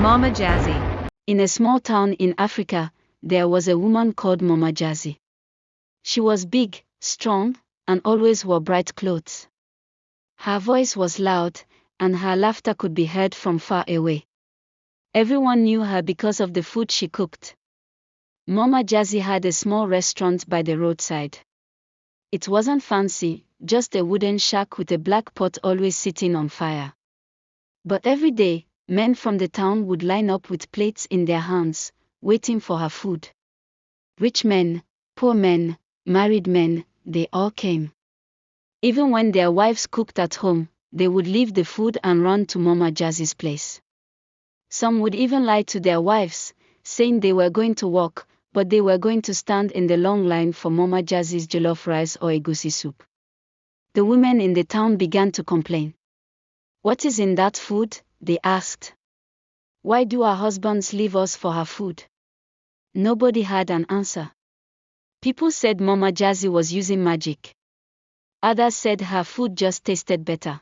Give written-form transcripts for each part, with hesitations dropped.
Mama Jazzy. In a small town in Africa, there was a woman called Mama Jazzy. She was big, strong, and always wore bright clothes. Her voice was loud, and her laughter could be heard from far away. Everyone knew her because of the food she cooked. Mama Jazzy had a small restaurant by the roadside. It wasn't fancy, just a wooden shack with a black pot always sitting on fire. But every day, men from the town would line up with plates in their hands, waiting for her food. Rich men, poor men, married men, they all came. Even when their wives cooked at home, they would leave the food and run to Mama Jazzy's place. Some would even lie to their wives, saying they were going to walk, but they were going to stand in the long line for Mama Jazzy's jollof rice or egusi soup. The women in the town began to complain. "What is in that food?" they asked. "Why do our husbands leave us for her food?" Nobody had an answer. People said Mama Jazzy was using magic. Others said her food just tasted better.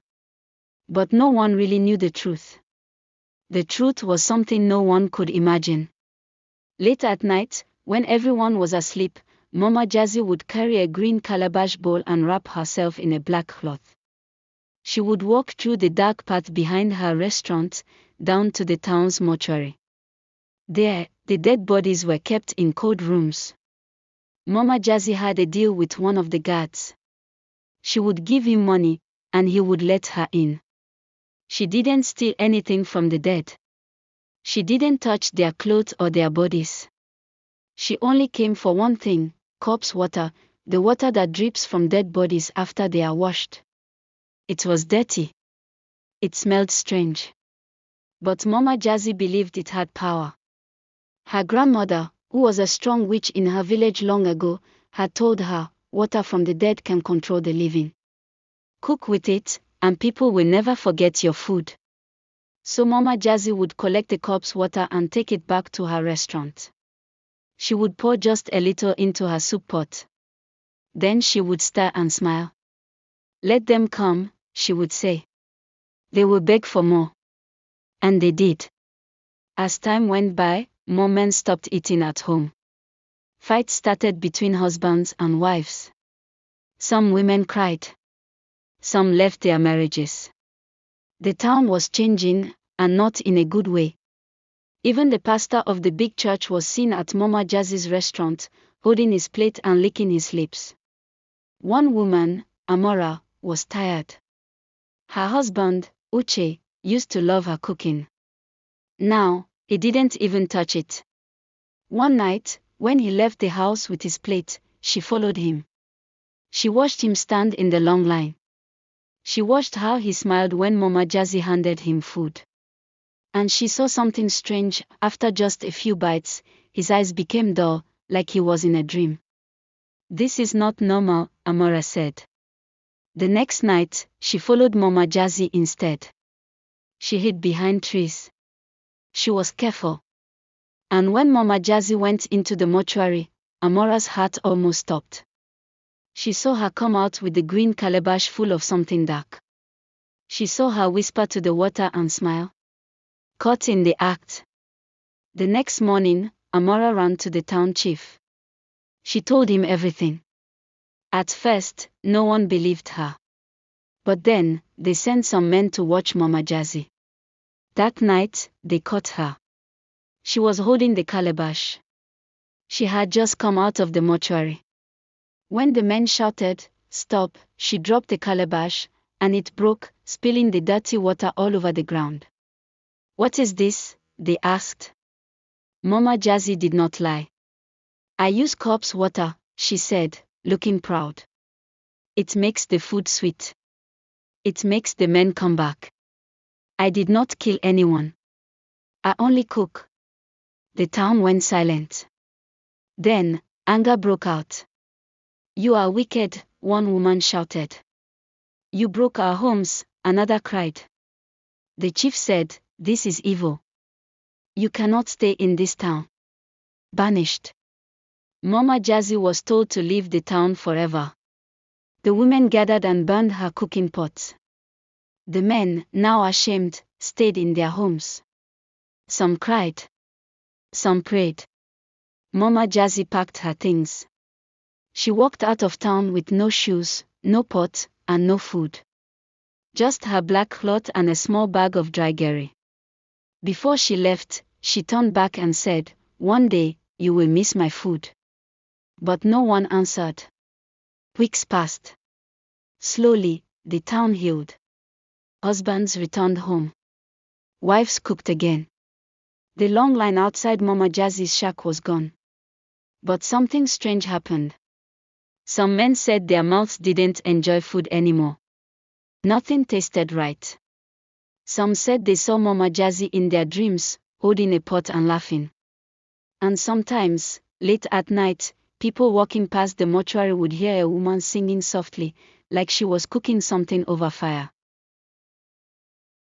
But no one really knew the truth. The truth was something no one could imagine. Late at night, when everyone was asleep, Mama Jazzy would carry a green calabash bowl and wrap herself in a black cloth. She would walk through the dark path behind her restaurant, down to the town's mortuary. There, the dead bodies were kept in cold rooms. Mama Jazzy had a deal with one of the guards. She would give him money, and he would let her in. She didn't steal anything from the dead. She didn't touch their clothes or their bodies. She only came for one thing: corpse water, the water that drips from dead bodies after they are washed. It was dirty. It smelled strange. But Mama Jazzy believed it had power. Her grandmother, who was a strong witch in her village long ago, had told her, "Water from the dead can control the living. Cook with it, and people will never forget your food." So Mama Jazzy would collect the corpse water and take it back to her restaurant. She would pour just a little into her soup pot. Then she would stir and smile. "Let them come," she would say. "They will beg for more." And they did. As time went by, more men stopped eating at home. Fights started between husbands and wives. Some women cried. Some left their marriages. The town was changing, and not in a good way. Even the pastor of the big church was seen at Mama Jazzy's restaurant, holding his plate and licking his lips. One woman, Amora, was tired. Her husband, Uche, used to love her cooking. Now, he didn't even touch it. One night, when he left the house with his plate, she followed him. She watched him stand in the long line. She watched how he smiled when Mama Jazzy handed him food. And she saw something strange. After just a few bites, his eyes became dull, like he was in a dream. "This is not normal," Amora said. The next night, she followed Mama Jazzy instead. She hid behind trees. She was careful. And when Mama Jazzy went into the mortuary, Amora's heart almost stopped. She saw her come out with the green calabash full of something dark. She saw her whisper to the water and smile. Caught in the act. The next morning, Amora ran to the town chief. She told him everything. At first, no one believed her. But then, they sent some men to watch Mama Jazzy. That night, they caught her. She was holding the calabash. She had just come out of the mortuary. When the men shouted, "Stop," she dropped the calabash, and it broke, spilling the dirty water all over the ground. "What is this?" they asked. Mama Jazzy did not lie. "I use corpse water," she said, looking proud. "It makes the food sweet. It makes the men come back. I did not kill anyone. I only cook." The town went silent. Then, anger broke out. "You are wicked," one woman shouted. "You broke our homes," another cried. The chief said, "This is evil. You cannot stay in this town. Banished." Mama Jazzy was told to leave the town forever. The women gathered and burned her cooking pots. The men, now ashamed, stayed in their homes. Some cried. Some prayed. Mama Jazzy packed her things. She walked out of town with no shoes, no pot, and no food. Just her black cloth and a small bag of dry gari. Before she left, she turned back and said, "One day, you will miss my food." But no one answered. Weeks passed. Slowly, the town healed. Husbands returned home. Wives cooked again. The long line outside Mama Jazzy's shack was gone. But something strange happened. Some men said their mouths didn't enjoy food anymore. Nothing tasted right. Some said they saw Mama Jazzy in their dreams, holding a pot and laughing. And sometimes, late at night, people walking past the mortuary would hear a woman singing softly, like she was cooking something over fire.